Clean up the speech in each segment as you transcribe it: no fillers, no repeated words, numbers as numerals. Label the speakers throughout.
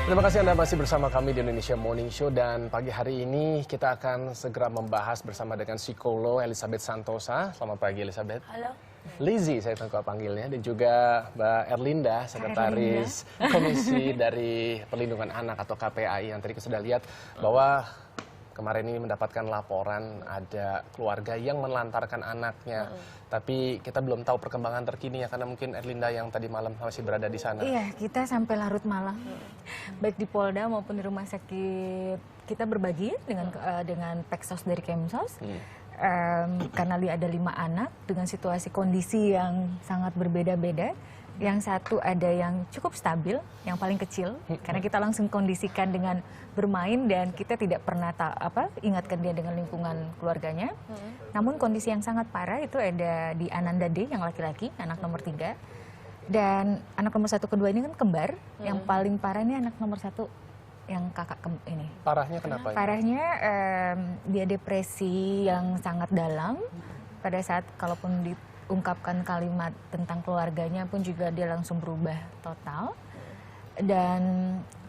Speaker 1: Terima kasih Anda masih bersama kami di Indonesia Morning Show, dan pagi hari ini kita akan segera membahas bersama dengan psikolog Elizabeth Santosa. Selamat pagi Elizabeth.
Speaker 2: Halo.
Speaker 1: Lizzie saya tangkap panggilnya, dan juga Mbak Erlinda, Sekretaris Komisi dari Perlindungan Anak atau KPAI, yang tadi kita sudah lihat bahwa kemarin ini mendapatkan laporan ada keluarga yang menelantarkan anaknya. Tapi kita belum tahu perkembangan terkininya karena mungkin Erlinda yang tadi malam masih berada di sana.
Speaker 2: Iya, kita sampai larut malam. Baik di Polda maupun di rumah sakit kita berbagi dengan Peksos dari Kemsos. Karena ada 5 anak dengan situasi kondisi yang sangat berbeda-beda. Yang satu ada yang cukup stabil, yang paling kecil, karena kita langsung kondisikan dengan bermain dan kita tidak pernah ingatkan dia dengan lingkungan keluarganya. Namun kondisi yang sangat parah itu ada di Ananda D yang laki-laki, anak nomor 3. Dan anak nomor 1 kedua ini kan kembar, yang paling parah ini anak nomor 1 yang kakak ini.
Speaker 1: Parahnya kenapa?
Speaker 2: Parahnya dia depresi yang sangat dalam. Pada saat kalaupun diungkapkan kalimat tentang keluarganya pun juga dia langsung berubah total. Dan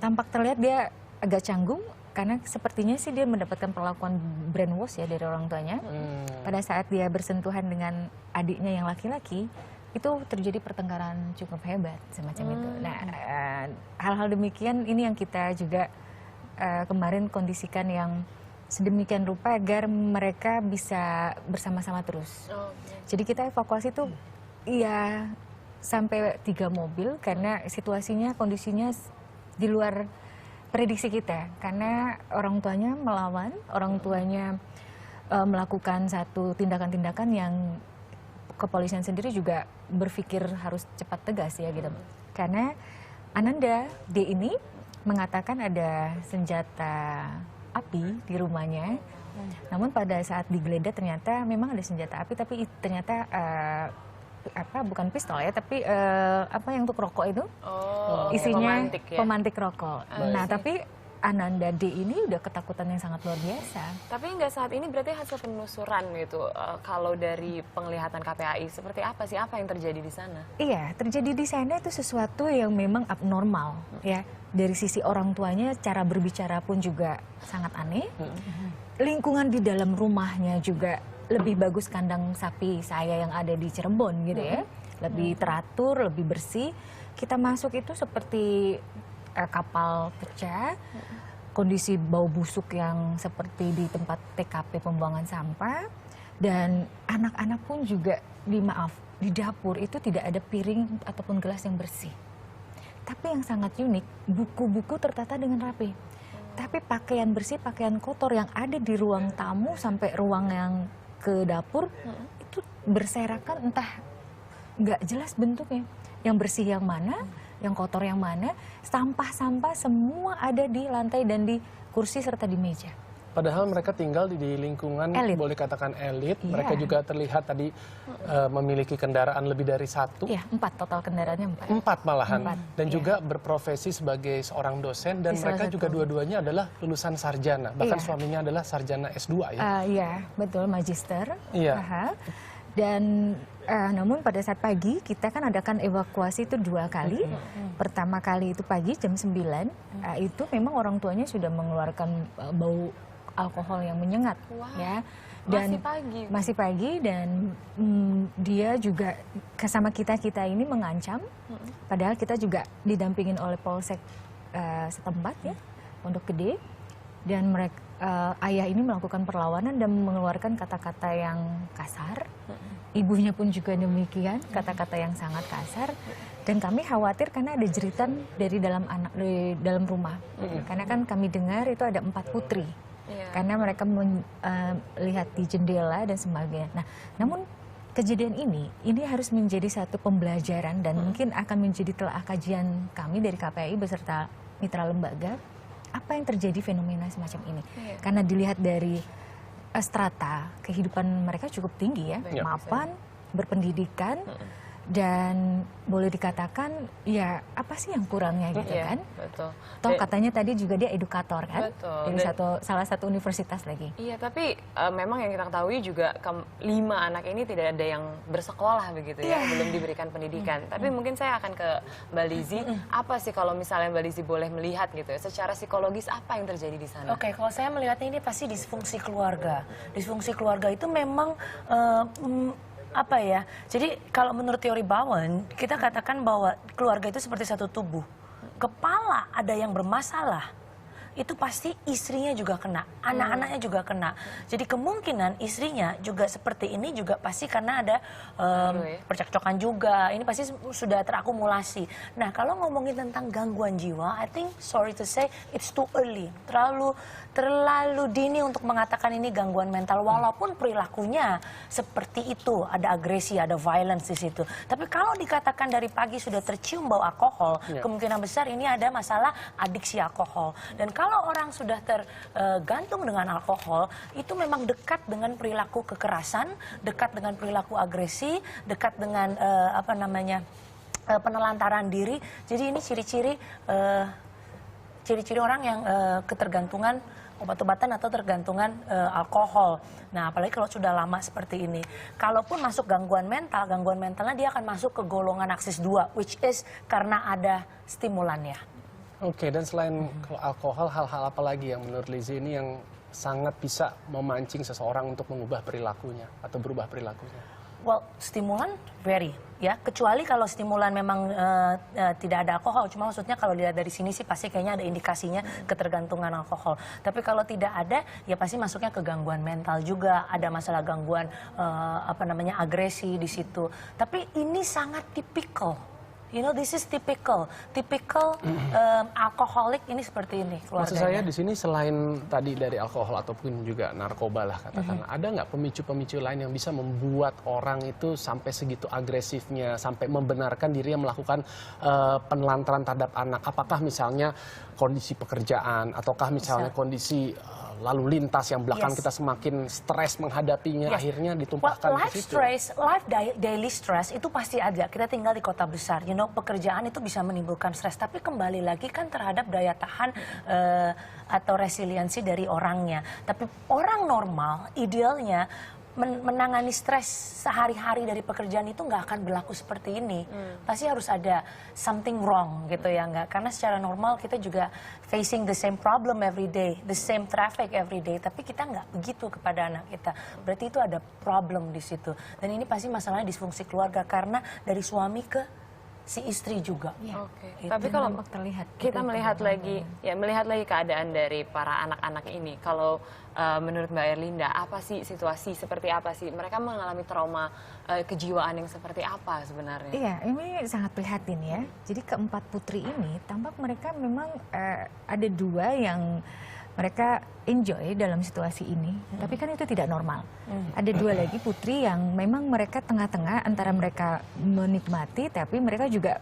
Speaker 2: tampak terlihat dia agak canggung karena sepertinya sih dia mendapatkan perlakuan brainwash ya dari orang tuanya. Pada saat dia bersentuhan dengan adiknya yang laki-laki, itu terjadi pertengkaran cukup hebat semacam itu. Nah, hal-hal demikian ini yang kita juga kemarin kondisikan yang sedemikian rupa agar mereka bisa bersama-sama terus. Jadi kita evakuasi tuh ya sampai 3 mobil karena situasinya, kondisinya di luar prediksi kita. Karena orang tuanya melawan, orang tuanya melakukan satu tindakan-tindakan yang kepolisian sendiri juga berpikir harus cepat tegas ya gitu. Karena Ananda D ini mengatakan ada senjata api di rumahnya. Namun pada saat digeledah ternyata memang ada senjata api, tapi ternyata bukan pistol ya, tapi yang untuk rokok itu isinya pemantik rokok. Nah, tapi Ananda D ini udah ketakutan yang sangat luar biasa.
Speaker 3: Tapi nggak saat ini berarti hasil penelusuran gitu. Kalau dari penglihatan KPAI seperti apa sih, apa yang terjadi di sana?
Speaker 2: Iya, terjadi di sana itu sesuatu yang memang abnormal ya. Dari sisi orang tuanya cara berbicara pun juga sangat aneh. Lingkungan di dalam rumahnya juga lebih bagus kandang sapi saya yang ada di Cirebon gitu ya. Lebih teratur, lebih bersih. Kita masuk itu seperti kapal pecah, kondisi bau busuk yang seperti di tempat TKP pembuangan sampah, dan anak-anak pun juga di dapur itu tidak ada piring ataupun gelas yang bersih. Tapi yang sangat unik, buku-buku tertata dengan rapi. Tapi pakaian bersih, pakaian kotor yang ada di ruang tamu sampai ruang yang ke dapur itu berserakan, entah nggak jelas bentuknya. Yang bersih yang mana, yang kotor yang mana, sampah-sampah semua ada di lantai dan di kursi serta di meja.
Speaker 1: Padahal mereka tinggal di lingkungan elit. Boleh katakan elit. Iya. Mereka juga terlihat tadi memiliki kendaraan lebih dari 1.
Speaker 2: Iya, 4 total kendaraannya 4.
Speaker 1: 4 malahan.
Speaker 2: 4,
Speaker 1: dan juga berprofesi sebagai seorang dosen, dan mereka juga dua-duanya adalah lulusan sarjana. Bahkan suaminya adalah sarjana S2 ya.
Speaker 2: Iya, betul, magister.
Speaker 1: Iya.
Speaker 2: Dan namun pada saat pagi kita kan adakan evakuasi itu 2 kali. Pertama kali itu pagi jam 9, itu memang orang tuanya sudah mengeluarkan bau alkohol yang menyengat. Ya. Dan masih pagi dan dia juga sama kita ini mengancam. Padahal kita juga didampingin oleh Polsek setempat ya, Pondok Gede. Dan mereka ayah ini melakukan perlawanan dan mengeluarkan kata-kata yang kasar. Ibunya pun juga demikian, kata-kata yang sangat kasar. Dan kami khawatir karena ada jeritan dari dalam rumah. Karena kan kami dengar itu ada 4 putri. Karena mereka melihat di jendela dan sebagainya. Nah, namun kejadian ini harus menjadi satu pembelajaran dan mungkin akan menjadi telah kajian kami dari KPAI beserta mitra lembaga. Apa yang terjadi fenomena semacam ini? Karena dilihat dari strata kehidupan mereka cukup tinggi ya, mapan, berpendidikan, Dan boleh dikatakan ya apa sih yang kurangnya gitu
Speaker 3: Iya,
Speaker 2: kan?
Speaker 3: betul.
Speaker 2: Toh katanya tadi juga dia edukator kan?
Speaker 3: Betul.
Speaker 2: Dari salah satu universitas lagi.
Speaker 3: Iya, tapi memang yang kita ketahui juga 5 anak ini tidak ada yang bersekolah begitu ya, belum diberikan pendidikan. Tapi mungkin saya akan ke Mbak Lizzy, apa sih kalau misalnya Mbak Lizzy boleh melihat gitu ya, secara psikologis apa yang terjadi di sana?
Speaker 4: Oke, kalau saya melihatnya ini pasti disfungsi keluarga. Disfungsi keluarga itu memang apa ya? Jadi kalau menurut teori Bowen, kita katakan bahwa keluarga itu seperti satu tubuh. Kepala ada yang bermasalah, itu pasti istrinya juga kena, anak-anaknya juga kena. Jadi kemungkinan istrinya juga seperti ini juga pasti karena ada percekcokan juga. Ini pasti sudah terakumulasi. Nah, kalau ngomongin tentang gangguan jiwa, I think sorry to say it's too early. Terlalu dini untuk mengatakan ini gangguan mental, walaupun perilakunya seperti itu, ada agresi, ada violence di situ. Tapi kalau dikatakan dari pagi sudah tercium bau alkohol, kemungkinan besar ini ada masalah adiksi alkohol. Dan kalau orang sudah tergantung dengan alkohol, itu memang dekat dengan perilaku kekerasan, dekat dengan perilaku agresi, dekat dengan penelantaran diri. Jadi ini ciri-ciri orang yang ketergantungan obat-obatan atau tergantungan alkohol. Nah, apalagi kalau sudah lama seperti ini. Kalaupun masuk gangguan mentalnya dia akan masuk ke golongan aksis 2, which is karena ada stimulannya.
Speaker 1: Oke, dan selain alkohol, hal-hal apa lagi yang menurut Lizzy ini yang sangat bisa memancing seseorang untuk mengubah perilakunya atau berubah perilakunya?
Speaker 4: Well, stimulan very, ya. Kecuali kalau stimulan memang tidak ada alkohol. Cuma maksudnya kalau dilihat dari sini sih pasti kayaknya ada indikasinya ketergantungan alkohol. Tapi kalau tidak ada, ya pasti masuknya ke gangguan mental juga. Ada masalah gangguan agresi di situ. Tapi ini sangat tipikal. You know, this is typical alkoholik ini seperti ini keluarganya.
Speaker 1: Maksud saya di sini selain tadi dari alkohol ataupun juga narkoba lah katakanlah, ada nggak pemicu-pemicu lain yang bisa membuat orang itu sampai segitu agresifnya, sampai membenarkan dirinya melakukan penelantaran terhadap anak? Apakah misalnya kondisi pekerjaan, ataukah misalnya kondisi lalu lintas yang belakang kita semakin stres menghadapinya, akhirnya ditumpahkan ke situ?
Speaker 4: Daily stress itu pasti ada. Kita tinggal di kota besar, you know, pekerjaan itu bisa menimbulkan stres. Tapi kembali lagi kan terhadap daya tahan atau resiliensi dari orangnya. Tapi orang normal idealnya menangani stres sehari-hari dari pekerjaan itu nggak akan berlaku seperti ini. Pasti harus ada something wrong gitu ya, nggak? Karena secara normal kita juga facing the same problem every day, the same traffic every day. Tapi kita nggak begitu kepada anak kita. Berarti itu ada problem di situ. Dan ini pasti masalahnya disfungsi keluarga karena dari suami ke si istri juga.
Speaker 3: Oke. Tapi kalau kita melihat lagi keadaan dari para anak-anak ini, kalau menurut Mbak Erlinda, apa sih situasi seperti apa sih mereka mengalami trauma kejiwaan yang seperti apa sebenarnya?
Speaker 2: Iya, ini sangat prihatin ya. Jadi keempat putri ini tampak mereka memang ada 2 yang mereka enjoy dalam situasi ini, tapi kan itu tidak normal. Ada 2 lagi putri yang memang mereka tengah-tengah antara mereka menikmati, tapi mereka juga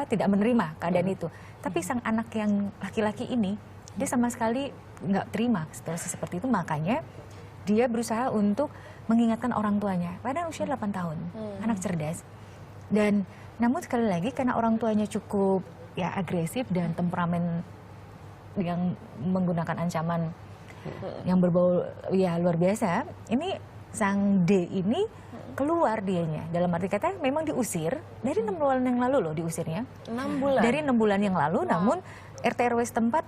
Speaker 2: tidak menerima keadaan itu. Tapi sang anak yang laki-laki ini, dia sama sekali nggak terima situasi seperti itu, makanya dia berusaha untuk mengingatkan orang tuanya. Padahal usia 8 tahun, anak cerdas. Dan namun sekali lagi karena orang tuanya cukup ya agresif dan temperamen yang menggunakan ancaman yang berbau ya luar biasa, ini sang D ini keluar dianya. Dalam arti kata memang diusir dari 6 bulan yang lalu loh diusirnya.
Speaker 3: 6 bulan?
Speaker 2: Dari 6 bulan yang lalu, namun RT RW setempat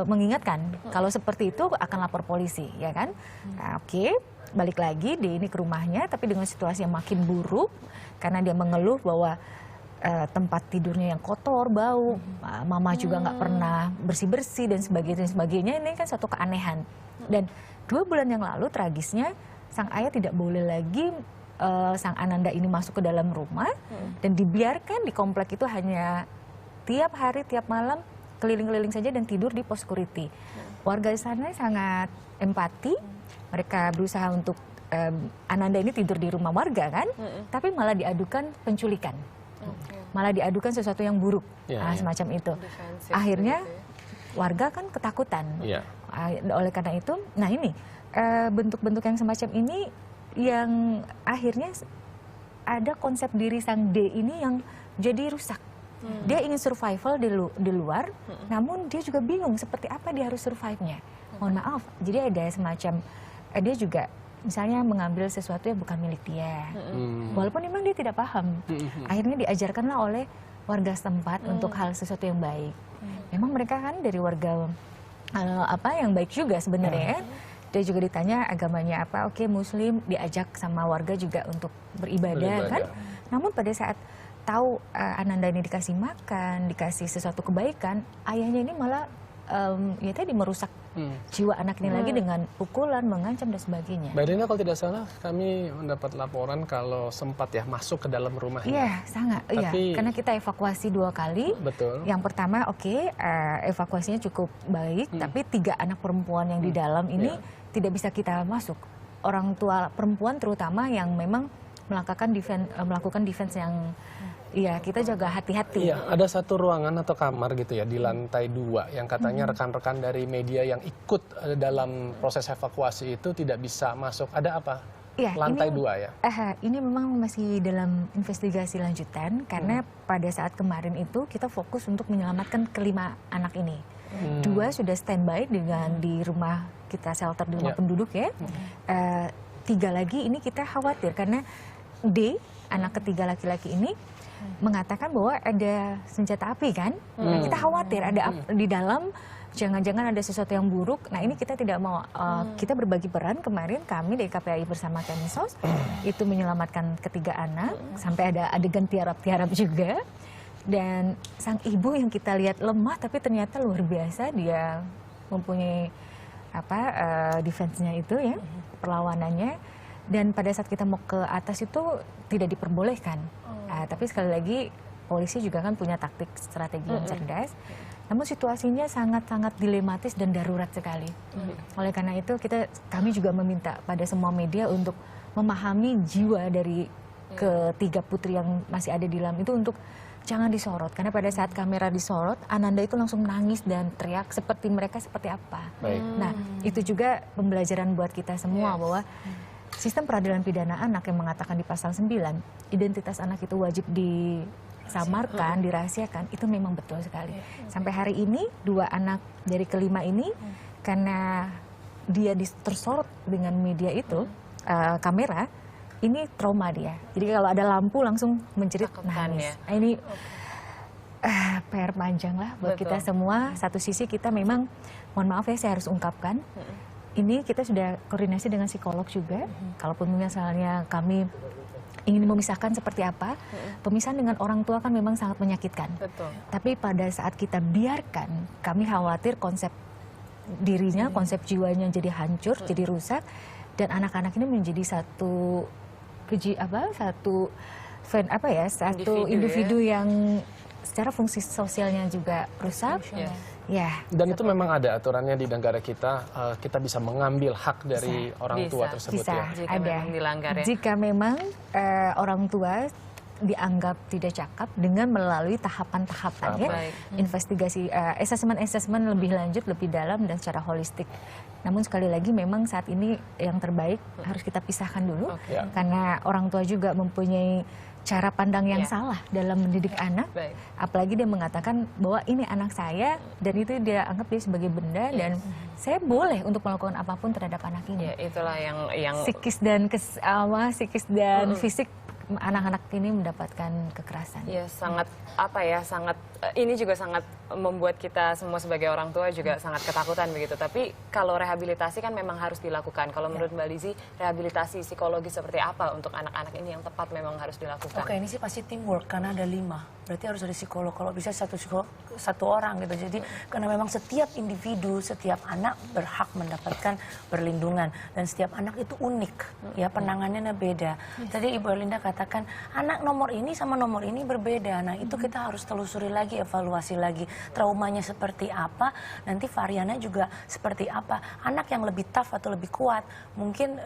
Speaker 2: mengingatkan kalau seperti itu akan lapor polisi, ya kan? Nah, oke, balik lagi D ini ke rumahnya, tapi dengan situasi yang makin buruk karena dia mengeluh bahwa tempat tidurnya yang kotor, bau, mama juga nggak pernah bersih-bersih dan sebagainya. Ini kan satu keanehan. Dan 2 bulan yang lalu tragisnya sang ayah tidak boleh lagi sang Ananda ini masuk ke dalam rumah dan dibiarkan di komplek itu hanya tiap hari, tiap malam keliling-keliling saja dan tidur di pos security. Warga di sana sangat empati, mereka berusaha untuk Ananda ini tidur di rumah warga kan, tapi malah diadukan penculikan. Malah diadukan sesuatu yang buruk, semacam itu. Akhirnya warga kan ketakutan. Oleh karena itu, nah ini bentuk-bentuk yang semacam ini yang akhirnya ada konsep diri sang D ini yang jadi rusak. Dia ingin survival di luar, namun dia juga bingung seperti apa dia harus survive-nya. Mohon maaf, jadi ada semacam, dia juga misalnya mengambil sesuatu yang bukan milik dia. Walaupun memang dia tidak paham. Akhirnya diajarkanlah oleh warga setempat untuk hal sesuatu yang baik. Memang mereka kan dari warga yang baik juga sebenarnya. Dia juga ditanya agamanya apa, oke Muslim, diajak sama warga juga untuk beribadah kan. Namun pada saat tahu Ananda ini dikasih makan, dikasih sesuatu kebaikan, ayahnya ini malah ya tadi merusak jiwa anak ini lagi dengan pukulan, mengancam dan sebagainya.
Speaker 1: Mbak Erlinda, kalau tidak salah kami mendapat laporan kalau sempat ya masuk ke dalam rumahnya.
Speaker 2: Iya, sangat. Iya, karena kita evakuasi 2 kali.
Speaker 1: Betul.
Speaker 2: Yang pertama evakuasinya cukup baik, tapi 3 anak perempuan yang di dalam ini tidak bisa kita masuk. Orang tua perempuan terutama yang memang melakukan defense yang kita jaga hati-hati.
Speaker 1: Iya, ada satu ruangan atau kamar gitu ya di lantai 2 yang katanya rekan-rekan dari media yang ikut dalam proses evakuasi itu tidak bisa masuk. Ada apa?
Speaker 2: Iya,
Speaker 1: Lantai 2 ya?
Speaker 2: Ini memang masih dalam investigasi lanjutan karena pada saat kemarin itu kita fokus untuk menyelamatkan kelima anak ini. 2 sudah standby dengan di rumah kita, shelter di rumah penduduk ya. 3 lagi ini kita khawatir karena D, anak ketiga laki-laki ini mengatakan bahwa ada senjata api kan. Nah, kita khawatir ada di dalam, jangan-jangan ada sesuatu yang buruk. Nah, ini kita tidak mau, kita berbagi peran kemarin, kami dari KPAI bersama Kemensos itu menyelamatkan ketiga anak, sampai ada adegan tiarap-tiarap juga. Dan sang ibu yang kita lihat lemah tapi ternyata luar biasa, dia mempunyai defense-nya itu ya, perlawanannya. Dan pada saat kita mau ke atas itu tidak diperbolehkan. Tapi sekali lagi polisi juga kan punya taktik strategi yang cerdas. Namun situasinya sangat-sangat dilematis dan darurat sekali. Oleh karena itu kami juga meminta pada semua media untuk memahami jiwa dari ketiga putri yang masih ada di dalam itu untuk jangan disorot. Karena pada saat kamera disorot, Ananda itu langsung menangis dan teriak seperti mereka seperti apa. Nah, itu juga pembelajaran buat kita semua bahwa sistem peradilan pidana anak yang mengatakan di pasal 9, identitas anak itu wajib disamarkan, dirahasiakan, itu memang betul sekali. Sampai hari ini 2 anak dari kelima ini karena dia tersorot dengan media itu, kamera, ini trauma dia. Jadi kalau ada lampu langsung menjerit nangis. Nah, ini PR panjang lah buat kita semua. Satu sisi kita memang, mohon maaf ya saya harus ungkapkan, ini kita sudah koordinasi dengan psikolog juga. Kalaupun misalnya kami ingin memisahkan seperti apa, pemisahan dengan orang tua kan memang sangat menyakitkan.
Speaker 3: Betul.
Speaker 2: Tapi pada saat kita biarkan, kami khawatir konsep dirinya, konsep jiwanya jadi hancur, jadi rusak, dan anak-anak ini menjadi satu individu yang secara fungsi sosialnya juga rusak. Ya.
Speaker 1: Dan itu memang ada aturannya di negara kita, kita bisa mengambil hak dari orang tua tersebut ya.
Speaker 3: Jika memang dilanggar ya.
Speaker 2: Jika memang orang tua dianggap tidak cakap dengan melalui tahapan-tahapan ya, investigasi, assessment lebih lanjut, lebih dalam dan secara holistik. Namun sekali lagi memang saat ini yang terbaik harus kita pisahkan dulu, karena orang tua juga mempunyai cara pandang yang salah dalam mendidik anak. Apalagi dia mengatakan bahwa ini anak saya dan itu dia anggap dia sebagai benda dan saya boleh untuk melakukan apapun terhadap anak ini.
Speaker 3: Ya, itulah yang
Speaker 2: psikis dan fisik anak-anak ini mendapatkan kekerasan.
Speaker 3: Ya, sangat ini juga sangat membuat kita semua sebagai orang tua juga sangat ketakutan begitu. Tapi kalau rehabilitasi kan memang harus dilakukan. Kalau menurut Mbak Lizzie, rehabilitasi psikologi seperti apa untuk anak-anak ini yang tepat memang harus dilakukan?
Speaker 4: Oke, ini sih pasti teamwork karena ada 5. Berarti harus ada psikolog. Kalau bisa satu psikolog, 1 orang gitu. Jadi karena memang setiap individu, setiap anak berhak mendapatkan perlindungan dan setiap anak itu unik. Ya, penanganannya beda. Tadi Ibu Erlinda katakan anak nomor ini sama nomor ini berbeda. Nah, itu kita harus telusuri lagi, evaluasi lagi. Traumanya seperti apa, nanti variannya juga seperti apa. Anak yang lebih tough atau lebih kuat, mungkin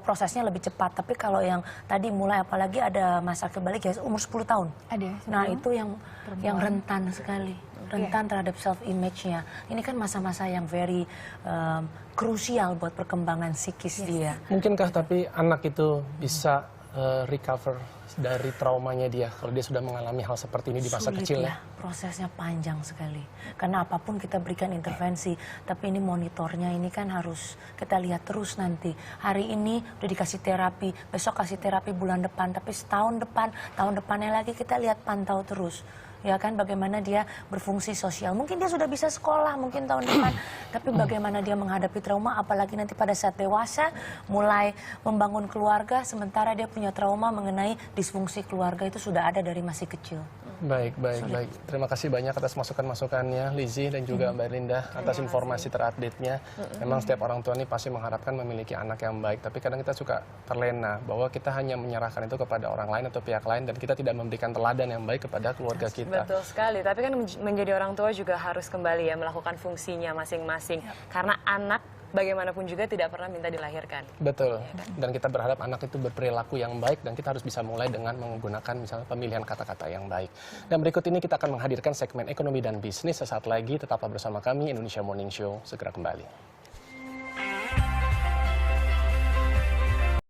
Speaker 4: prosesnya lebih cepat. Tapi kalau yang tadi mulai, apalagi ada masa kebalik ya umur 10 tahun.
Speaker 2: Ada.
Speaker 4: Nah, itu yang rentan sekali. Rentan terhadap self-image-nya. Ini kan masa-masa yang very krusial buat perkembangan psikis dia.
Speaker 1: Mungkinkah tapi anak itu bisa recover dari traumanya dia kalau dia sudah mengalami hal seperti ini di masa
Speaker 4: Sulit
Speaker 1: kecilnya?
Speaker 4: ya, prosesnya panjang sekali. Karena apapun kita berikan intervensi, tapi ini monitornya ini kan harus kita lihat terus nanti. Hari ini udah dikasih terapi, besok kasih terapi bulan depan, tapi setahun depan, tahun depannya lagi kita lihat pantau terus. Ya kan, bagaimana dia berfungsi sosial. Mungkin dia sudah bisa sekolah mungkin tahun depan, tapi bagaimana dia menghadapi trauma, apalagi nanti pada saat dewasa mulai membangun keluarga, sementara dia punya trauma mengenai disfungsi keluarga itu sudah ada dari masih kecil.
Speaker 1: Baik. Terima kasih banyak atas masukan-masukannya, Lizzie dan juga Mbak Linda, atas informasi terupdate-nya. Memang setiap orang tua ini pasti mengharapkan memiliki anak yang baik, tapi kadang kita suka terlena bahwa kita hanya menyerahkan itu kepada orang lain atau pihak lain dan kita tidak memberikan teladan yang baik kepada keluarga kita.
Speaker 3: Betul sekali, tapi kan menjadi orang tua juga harus kembali ya melakukan fungsinya masing-masing. Karena anak bagaimanapun juga tidak pernah minta dilahirkan.
Speaker 1: Betul, dan kita berharap anak itu berperilaku yang baik dan kita harus bisa mulai dengan menggunakan misalnya pemilihan kata-kata yang baik. Dan berikut ini kita akan menghadirkan segmen ekonomi dan bisnis sesaat lagi, tetaplah bersama kami Indonesia Morning Show, segera kembali.